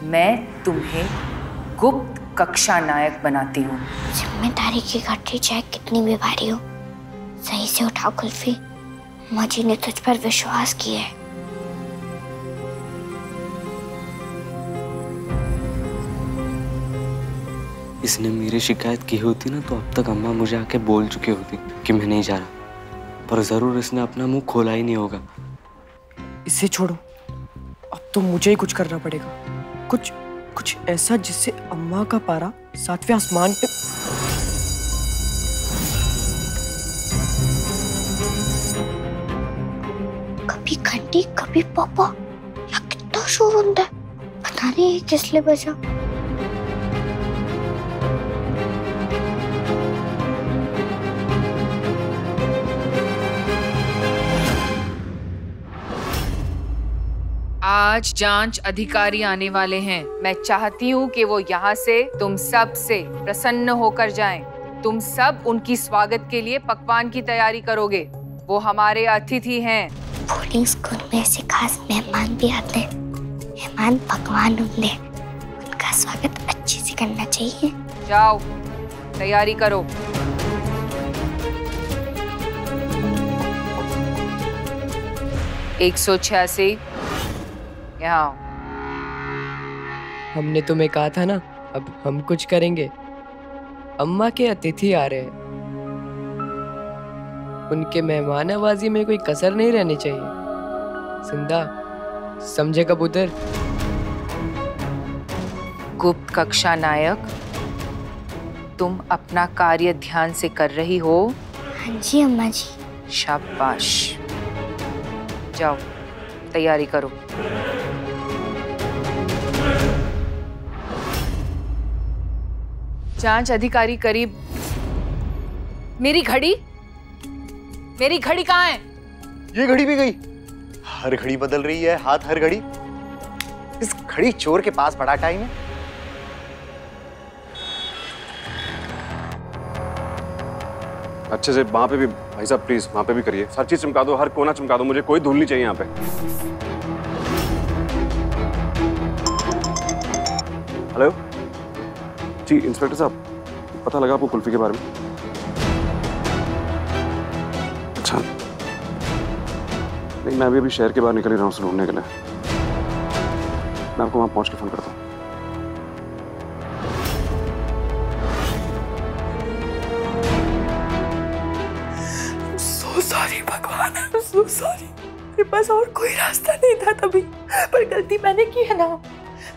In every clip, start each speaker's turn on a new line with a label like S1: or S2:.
S1: मैं तुम्हें गुप्त कक्षा नायक बनाती हूँ।
S2: जिम्मेदारी की घटी चाहे कितनी भी भारी हो, सही से उठाओ कुल्फी। अम्मा जी ने तुझ पर विश्वास किया है।
S3: इसने मेरी शिकायत की होती ना तो अब तक अम्मा मुझे आके बोल चुकी होती कि मैं नहीं जा रहा, पर जरूर इसने अपना मुंह खोला ही नहीं होगा।
S4: इसे छोड़ो, अब तो मुझे ही कुछ करना पड़ेगा। कुछ ऐसा जिससे अम्मा का पारा 7वें आसमान पे।
S2: कभी घंटी कभी पापा, या कितना शोर होता है, पता नहीं किस लिए बजा।
S1: आज जांच अधिकारी आने वाले हैं। मैं चाहती हूँ कि वो यहाँ से तुम सब से प्रसन्न होकर जाएं। तुम सब उनकी स्वागत के लिए पकवान की तैयारी करोगे। वो हमारे अतिथि हैं।
S2: बोर्डिंग स्कूल में ऐसे खास मेहमान भी आते हैं। मेहमान पकवान होंगे, उनका स्वागत अच्छे से करना चाहिए।
S1: जाओ तैयारी करो। एक 186 यहाँ।
S4: हमने तुम्हें कहा था ना, अब हम कुछ करेंगे। अम्मा के अतिथि आ रहे हैं, उनके मेहमान नवाजी में कोई कसर नहीं रहनी चाहिए। सिंधा, समझे कबूतर?
S1: गुप्त कक्षा नायक, तुम अपना कार्य ध्यान से कर रही हो?
S2: हाँ जी अम्मा जी।
S1: शाबाश, जाओ तैयारी करो। जांच अधिकारी करीब। मेरी घड़ी कहाँ है?
S5: ये घड़ी भी गई। हर घड़ी बदल रही है, हाथ हर घड़ी। इस घड़ी चोर के पास बड़ा टाइम है।
S6: अच्छे से वहां पे भी भाई साहब प्लीज वहां पे भी करिए। हर चीज चमका दो, हर कोना चमका दो, मुझे कोई धूल नहीं चाहिए यहाँ पे। हेलो जी इंस्पेक्टर साहब, पता लगा आपको कुल्फी के बारे में? अच्छा नहीं, मैं अभी शहर के बाहर निकल ही रहा हूँ उसे ढूंढने के लिए। मैं आपको वहां पहुंच के फोन करता हूँ।
S4: सॉरी भगवान, आई एम सो सॉरी। मेरे पास और कोई रास्ता नहीं था तभी, पर गलती मैंने की है ना।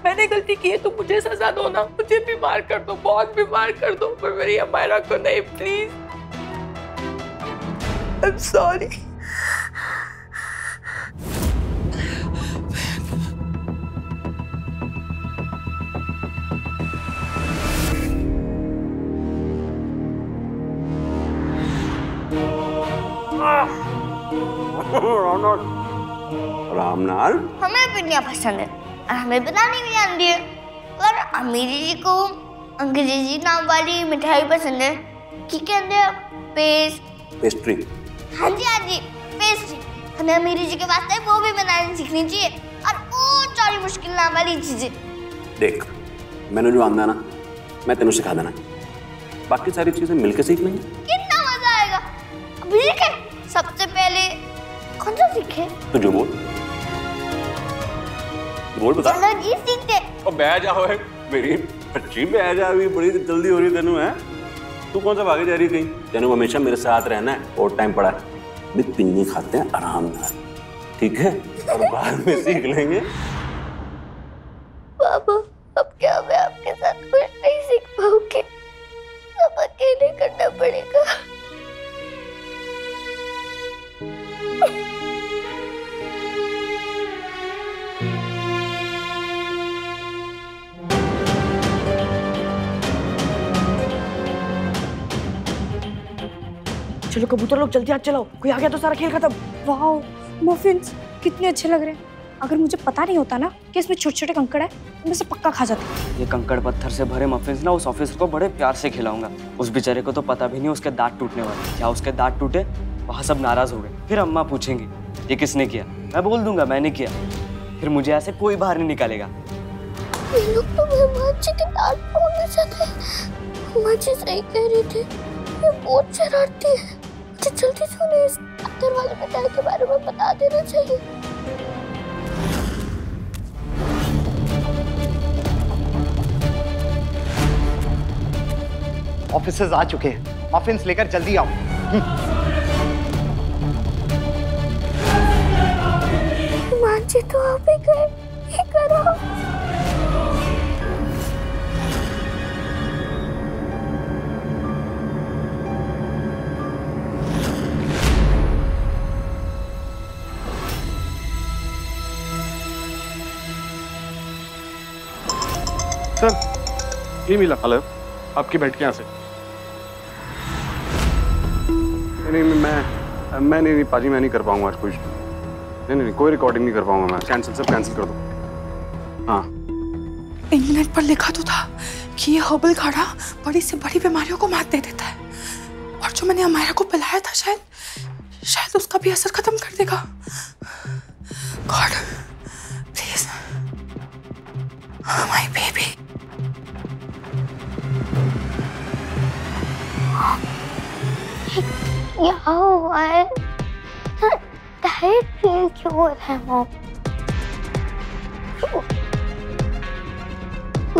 S4: मैंने गलती की है तो मुझे सजा दो ना। मुझे बीमार कर दो, बहुत बीमार कर दो, पर मेरी अमायरा को नहीं, प्लीज। I am sorry.
S5: रामनाल,
S2: हमें पिनिया पसंद है और हमें बनानी भी आती है। और अमीरी जी को अंग्रेजी नाम वाली मिठाई पसंद है। क्या कहते हैं?
S5: पेस्ट्री।
S2: हाँ जी पेस्ट्री। हमें अमीरी जी के वास्ते वो भी बनानी सीखनी चाहिए, और वो सारी मुश्किल नाम वाली चीजें।
S5: देख, मैंने जो आंदा ना, मैं तेनों सिखा देना। बाकी सारी चीजें मिलकर सीख लेंगे।
S2: कितना मजा आएगा। अभी सीखे, सबसे पहले कौन सा सीखे?
S5: तो जो बोल बता।
S2: चलो जी सीखते।
S5: और बह जाओ है मेरी बच्ची, बह जा, अभी बड़ी जल्दी हो रही है तेनों। है तू कौन सा भागे जा रही कहीं? तेनों हमेशा मेरे साथ रहना है, और टाइम पड़ा है। भी पिन्नी खाते हैं आराम से, ठीक है? और बाद में सीख लेंगे।
S2: पापा, अब क्या मैं आपके साथ कुछ नहीं सीख पाऊंगी, अब अकेले करना पड़ेगा।
S4: चलो कबूतर लोग जल्दी हाथ चलाओ, कोई आ गया तो सारा खेल खत्म।
S7: वाह, मफिन्स कितने अच्छे लग रहे हैं। अगर मुझे पता नहीं होता ना कि इसमें छोटे छोटे कंकड़ है, तो मैं इसे पक्का खा जाती।
S3: ये कंकड़ पत्थर से भरे मफिन्स ना उस ऑफिसर को बड़े प्यार से खिलाऊंगा। उस बेचारे को तो पता भी नहीं उसके दांत टूटने वाले। क्या उसके दांत टूटे, वहाँ सब नाराज हो गए, फिर अम्मा पूछेंगी ये किसने किया। मैं बोल दूंगा मैंने किया, फिर मुझे ऐसे कोई बाहर नहीं निकालेगा।
S2: ये लोग तो मेहमान जी के दांत तोड़ना चाहते हैं। माँ जी सही कह रही थी, ये बहुत शरारती है। मुझे जल्दी से उन्हें इस अत्तर वाली मिठाई के बारे में बता देना चाहिए।
S8: ऑफिसर्स आ चुके हैं, मफिन्स लेकर जल्दी आओ।
S2: माँ जी तो आप ही गए, ये करो।
S6: सर ये मिला। हेलो, आपकी बैठ के यहाँ से। नहीं मैं नहीं पाजी, मैं नहीं कर पाऊंगा आज कोई। नहीं कोई रिकॉर्डिंग नहीं कर पाऊंगा मैं। कैंसिल, सब कैंसिल कर दो। हाँ,
S4: इंटरनेट पर लिखा तो था कि ये हर्बल काढ़ा बड़ी से बड़ी बीमारियों को मात दे देता है, और जो मैंने अमायरा को पिलाया था शायद उसका भी असर खत्म कर देगा। God please, my baby.
S2: क्या हुआ है? टायर्ड फील क्यों हो रहा है मॉम?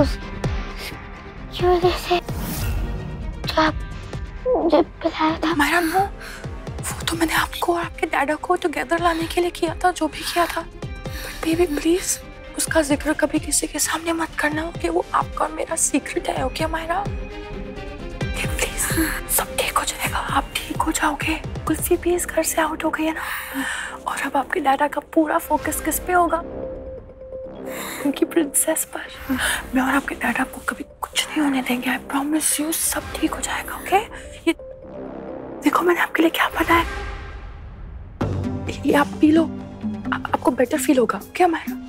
S2: उसकी वजह से जो आप मुझे पिलाया था।
S4: अमायरा नो, वो तो मैंने आपको और आपके डैडा को टुगेदर लाने के लिए किया था, जो भी किया था। बट बेबी प्लीज, उसका जिक्र कभी किसी के सामने मत करना, ओके? वो आपका और मेरा सीक्रेट है, ओके अमायरा? प्लीज, सब ठीक हो जाएगा, आप ठीक हो जाओगे। कुल्फी भी इस घर से आउट हो गई है ना, और अब आपके डैडा का पूरा फोकस किस पे होगा? उनकी प्रिंसेस पर। मैं और आपके डैडा आपको कभी कुछ नहीं होने देंगे, आई प्रॉमिस यू। सब ठीक हो जाएगा, ओके? ये देखो मैंने आपके लिए क्या बनाया है, ये आप पी लो, आपको बेटर फील होगा, क्या अमायरा?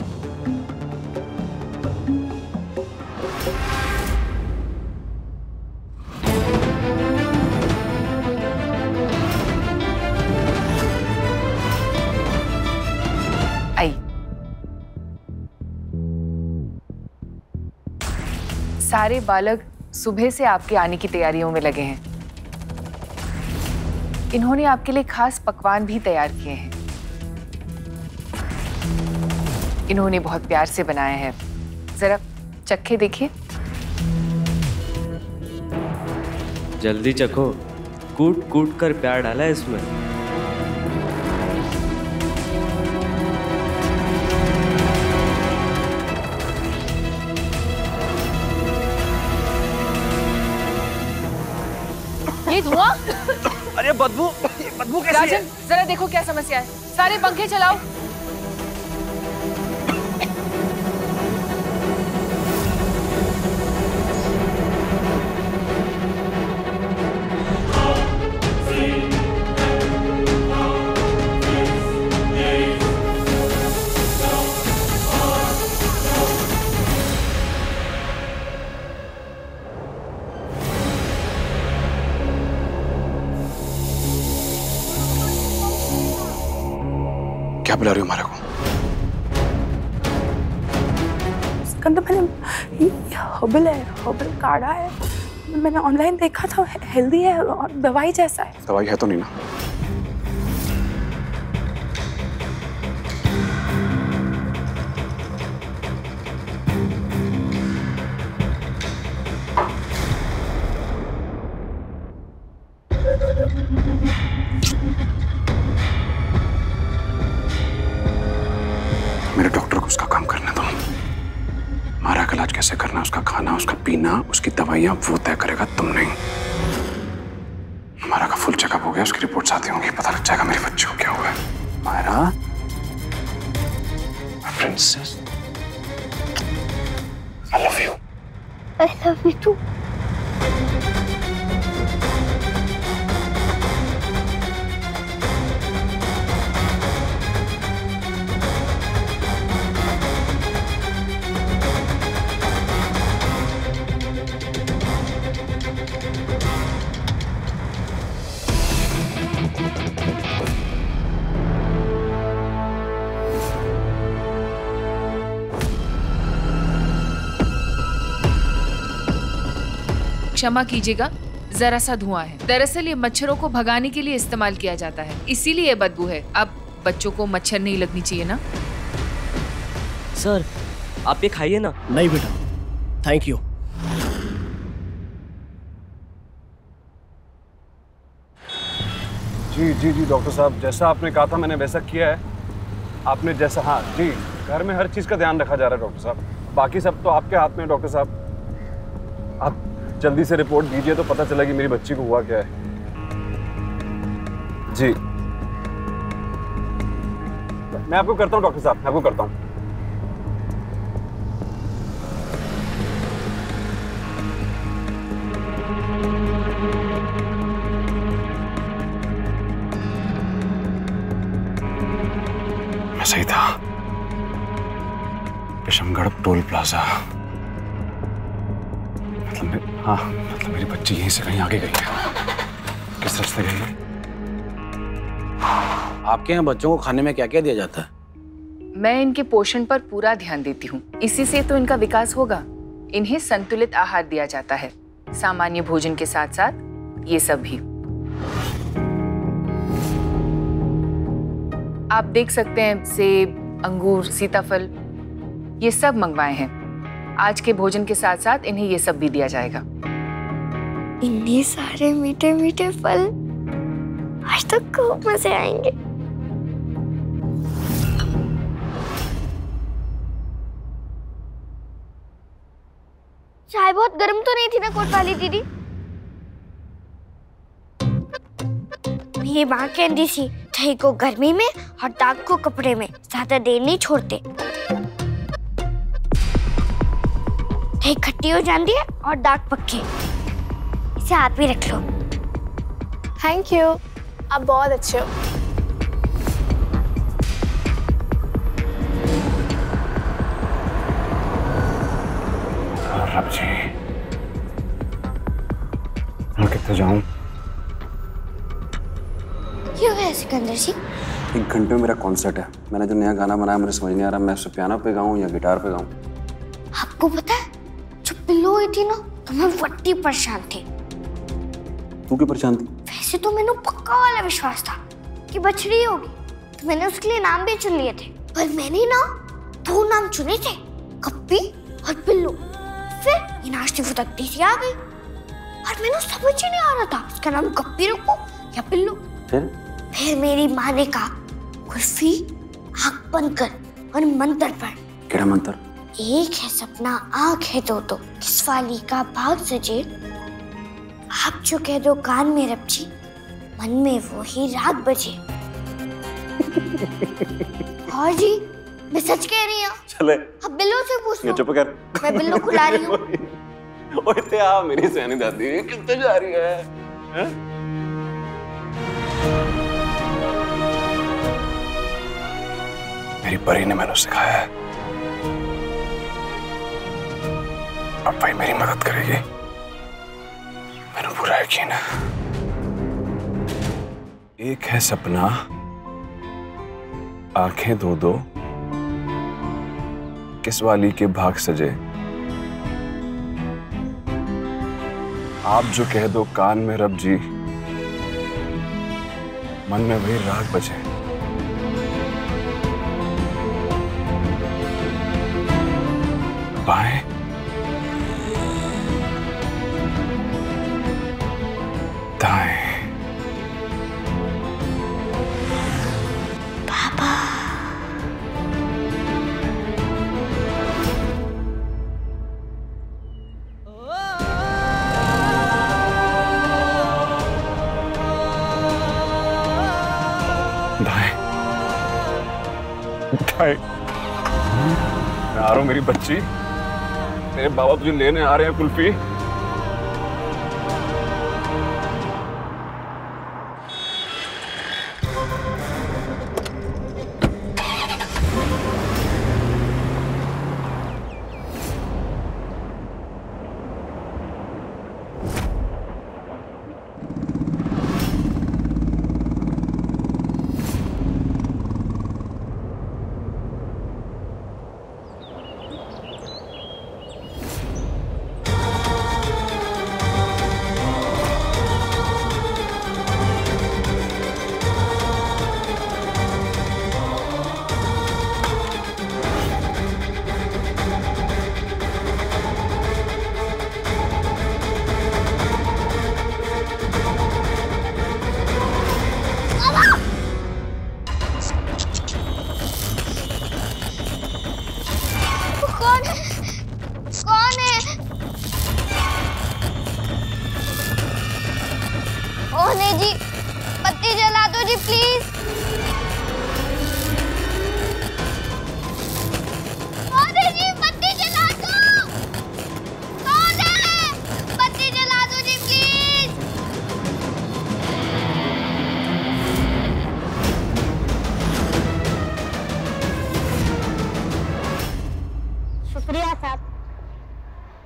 S1: सारे बालक सुबह से आपके आने की तैयारियों में लगे हैं। इन्होंने आपके लिए खास पकवान भी तैयार किए हैं। इन्होंने बहुत प्यार से बनाया है, जरा चखे देखिए।
S3: जल्दी चखो, कूट कूट कर प्यार डाला है इसमें।
S1: ये धुआं?
S8: अरे बदबू कैसी है?
S1: राजन, जरा देखो क्या समस्या है। सारे पंखे चलाओ।
S6: क्या बुला रही हो हमारे को?
S4: सिकंदर, मैंने ये हर्बल है, हर्बल काढ़ा है, मैंने ऑनलाइन देखा था, हेल्दी है और दवाई जैसा है।
S6: दवाई है तो नहीं ना? मेरे डॉक्टर को उसका काम करने दो। हमारा इलाज कैसे करना, उसका खाना, उसका पीना, उसकी दवाइयां वो तय करेगा, तुम नहीं। हमारा का फुल चेकअप हो गया, उसकी रिपोर्ट्स आती होंगी, पता लग जाएगा मेरे बच्चे को क्या हुआ है। Myra, princess, I love you.
S2: I love you too.
S1: क्षमा कीजिएगा, जरा सा धुआं है। दरअसल ये मच्छरों को भगाने के लिए इस्तेमाल किया जाता है, इसीलिए ये बदबू है। अब बच्चों को मच्छर नहीं लगनी चाहिए ना।
S3: सर आप ये खाइए ना।
S9: नहीं बेटा, थैंक यू।
S6: जी जी जी डॉक्टर साहब, जैसा आपने कहा था मैंने वैसा किया है। आपने जैसा, हाँ जी, घर में हर चीज़ का ध्यान रखा जा रहा है डॉक्टर साहब। बाकी सब तो आपके हाथ में है डॉक्टर साहब। आप जल्दी से रिपोर्ट दीजिए तो पता चला कि मेरी बच्ची को हुआ क्या है। जी मैं आपको करता हूँ डॉक्टर साहब, मैं आपको करता हूँ। मैं सही था, विशमगढ़ टोल प्लाजा। मतलब मेरी बच्ची यहीं से कहीं आगे गई है। किस रास्ते गई है?
S9: आपके यहाँ बच्चों को खाने में क्या क्या दिया जाता है?
S1: मैं इनके पोषण पर पूरा ध्यान देती हूँ, इसी से तो इनका विकास होगा। इन्हें संतुलित आहार दिया जाता है, सामान्य भोजन के साथ साथ ये सब भी। आप देख सकते हैं सेब, अंगूर, सीताफल, ये सब मंगवाए हैं। आज के भोजन के साथ साथ इन्हें ये सब भी दिया जाएगा।
S2: इतने सारे मीठे मीठे फल, आज तो खूब मजे आएंगे। चाय बहुत गर्म तो नहीं थी ना कोतवाली दीदी? मेरी माँ कहती थी दही को गर्मी में और दाग को कपड़े में ज्यादा देर नहीं छोड़ते। दही खट्टी हो जाती है और दाग पक्के। इसे आप भी रख लो।
S10: थैंक यू, आप बहुत अच्छे हो।
S6: रब जी, मैं कितने जाऊं?
S2: क्यों है सिकंदर जी?
S6: 1 घंटे में मेरा कॉन्सर्ट है। मैंने जो नया गाना बनाया मुझे समझ नहीं आ रहा मैं उसे पियानो पे गाऊं या गिटार पे गाऊं।
S2: आपको पता है जो पिल्लो हुई थी ना तो मैं वट्टी परेशान थी।
S6: तू क्यों परेशान थी?
S2: वैसे तो मैंने पक्का वाला विश्वास था कि बछड़ी होगी, तो मैंने उसके लिए नाम भी चुन लिए थे। पर मैंने ना 2 नाम चुने थे, कप्पी और पिल्लू। फिर ये नाश्ते फुदकती सी आ गई और मैंने समझ ही नहीं आ रहा था उसका नाम कप्पी रखूं या पिल्लू। फिर मेरी माँ ने कहा कुल्फी आँख बंद कर और मंत्र पढ़।
S6: क्या मंत्र?
S2: एक है सपना आँख है दो, किस वाली का भाग सजे। आप जो कह दो कान में रब जी, मन में वो ही राग बजे। और जी मैं सच कह रही हूँ।
S6: चले
S2: अब बिल्लो से पूछ लो।
S6: चुप कर।
S2: मैं बिल्लो खुला रही हूँ।
S6: ओए आ मेरी सैनी दादी कितने जा रही है? मेरी परी ने मैंने सिखाया है। अब भाई मेरी मदद करेगी, मैंने पूरा यकीन है। एक है सपना आंखें दो, किस वाली के भाग सजे। आप जो कह दो कान में रब जी, मन में वही राग बजे। बाएं दाएं। दाएं। मैं आ रहा हूं मेरी बच्ची, मेरे बाबा तुझे लेने आ रहे हैं कुल्फी।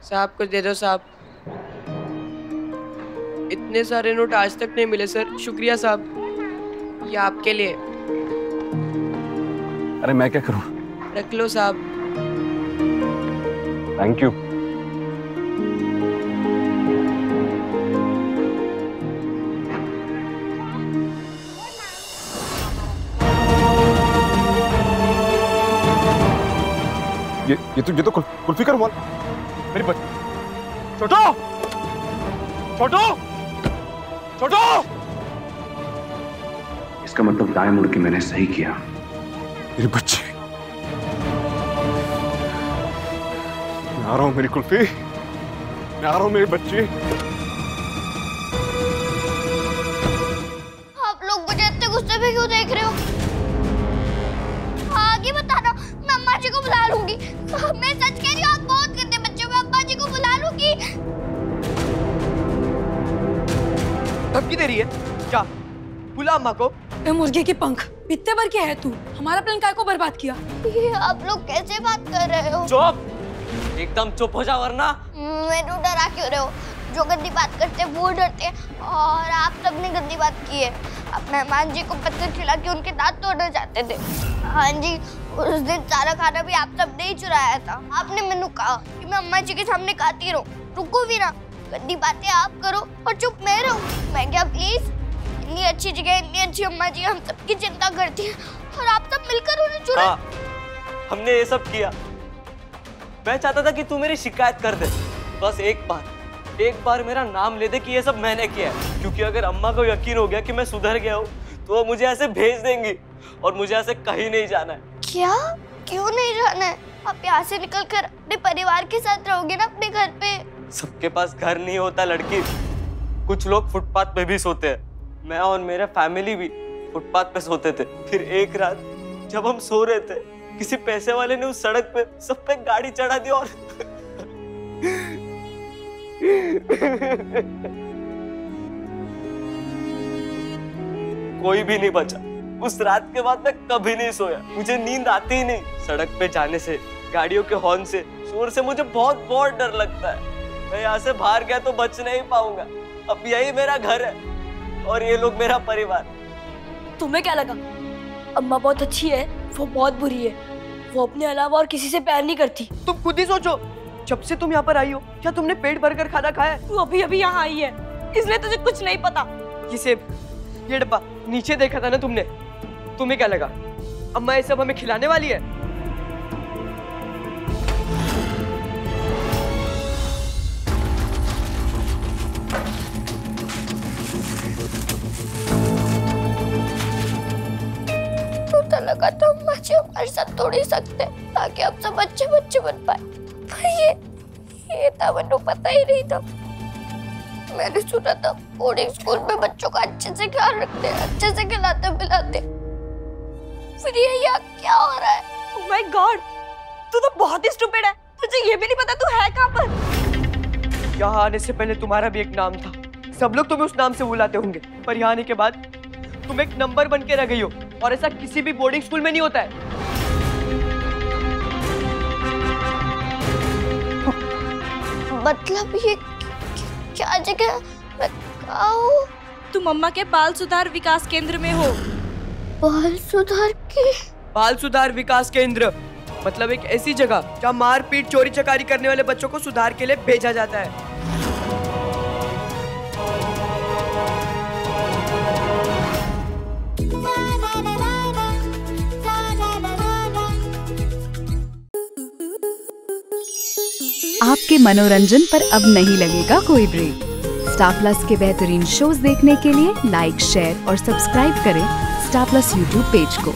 S11: साहब कुछ दे दो साहब। इतने सारे नोट आज तक नहीं मिले सर। शुक्रिया साहब, ये आपके लिए।
S6: अरे मैं क्या करूं?
S11: रख लो साहब।
S6: Thank you. ये तो कुल्फी का रुमाल मेरी बच्ची। छोटो छोटो छोटो।
S5: इसका मतलब दाएं मुड़ के मैंने सही किया।
S6: मेरी बच्ची, मैं आ रहा हूं मेरी कुल्फी, मैं आ रहा हूं मेरी बच्ची।
S2: आप लोग मुझे इतने गुस्से में क्यों देख रहे हो? आगे बता दो, मैं अम्मा जी को बुला लूंगी। मैं सच कह रही हूँ, आप बहुत गंदे बच्चे हो। मैं अम्मा जी को बुला लूंगी।
S11: धमकी दे रही है? क्या? बुला अम्मा को।
S7: मुर्गे के पंख, इतने भर के है तू? हमारा प्लान काय को बर्बाद किया?
S2: ये आप लोग कैसे बात कर रहे हो?
S3: चुप, एकदम चुप हो जा वरना।
S2: मेरे डरा क्यों रहे हो? जो गंदी बात करते हैं वो डरते हैं, और आप सबने गंदी बात की है। आप मेहमान जी को पत्थर खिला के उनके दांत तोड़ना चाहते थे। हाँ जी, उस दिन सारा खाना भी आप सबने ही चुराया था। आपने मैंने कहा कि मैं अम्मा जी के सामने खाती रहूं, रुको भी ना। गंदी बातें आप करो और चुप मैं रहूं। मैं क्या प्लीज? इतनी अच्छी जगह, इतनी अच्छी अम्मा जी हम सबकी चिंता करती है, और आप सब मिलकर उन्हें चुरा।
S3: हाँ, हमने ये सब किया। मैं चाहता था कि तू मेरी शिकायत कर दे, बस एक बार मेरा नाम ले दे कि ये सब मैंने किया है। क्योंकि अगर अम्मा को यकीन हो गया कि मैं सुधर गया हूँ तो वो मुझे ऐसे भेज देंगी, और मुझे ऐसे कहीं नहीं जाना है।
S2: क्या? क्यों नहीं जाना है? आप यहाँ से निकलकर अपने परिवार के साथ रहोगे ना, अपने घर पे।
S3: सबके पास घर नहीं होता लड़की, कुछ लोग फुटपाथ पे भी सोते हैं। मैं और मेरा फैमिली भी फुटपाथ पे सोते थे। फिर एक रात जब हम सो रहे थे, किसी पैसे वाले ने उस सड़क पे सब पे गाड़ी चढ़ा दी और कोई भी नहीं बचा। उस रात के बाद मैं कभी नहीं सोया, मुझे नींद आती ही नहीं। सड़क पे जाने से, गाड़ियों के हॉर्न से, शोर से मुझे बहुत डर लगता है। मैं यहाँ से बाहर गया तो बच नहीं पाऊंगा। अब यही मेरा घर है और ये लोग मेरा परिवार।
S7: तुम्हें क्या लगा अम्मा बहुत अच्छी है? वो बहुत बुरी है। वो अपने अलावा और किसी से प्यार नहीं करती।
S11: तुम खुद ही सोचो, जब से तुम यहाँ पर आई हो क्या तुमने पेट भरकर खाना खाया है?
S7: तू अभी यहाँ आई है, इसलिए तुझे कुछ नहीं पता।
S11: ये डब्बा नीचे देखा था ना तुमने? तुम्हें क्या लगा अम्मा ये सब हमें खिलाने वाली है?
S2: तो लगा था अम्मा जी हमारे साथ तोड़ ही सकते हैं ताकि आप सब अच्छे बच्चे बन पाए, पर ये था मैंने पता ही नहीं था। मैंने सुना था बोर्डिंग स्कूल में बच्चों का अच्छे से ख्याल रखते हैं, अच्छे से खिलाते पिलाते। फिर ये यहाँ क्या हो रहा है?
S7: Oh my God, तू तो बहुत ही स्टूपिड है। तुझे ये भी नहीं पता तू है कहाँ पर?
S11: यहाँ आने से पहले तुम्हारा भी एक नाम था, सब लोग तुम्हें उस नाम से बुलाते होंगे, पर यहाँ आने के बाद तुम एक नंबर बन के रह गई हो, और ऐसा किसी भी बोर्डिंग स्कूल में नहीं होता है।
S2: मतलब ये क्या जगह? मैं कहाँ हूँ?
S7: तुम अम्मा के बाल सुधार विकास केंद्र में हो।
S2: बाल सुधार के?
S11: बाल सुधार विकास केंद्र मतलब एक ऐसी जगह जहाँ मारपीट चोरी चकारी करने वाले बच्चों को सुधार के लिए भेजा जाता है।
S12: आपके मनोरंजन पर अब नहीं लगेगा कोई ब्रेक। स्टार प्लस के बेहतरीन शोज देखने के लिए लाइक, शेयर और सब्सक्राइब करें स्टार प्लस यूट्यूब पेज को।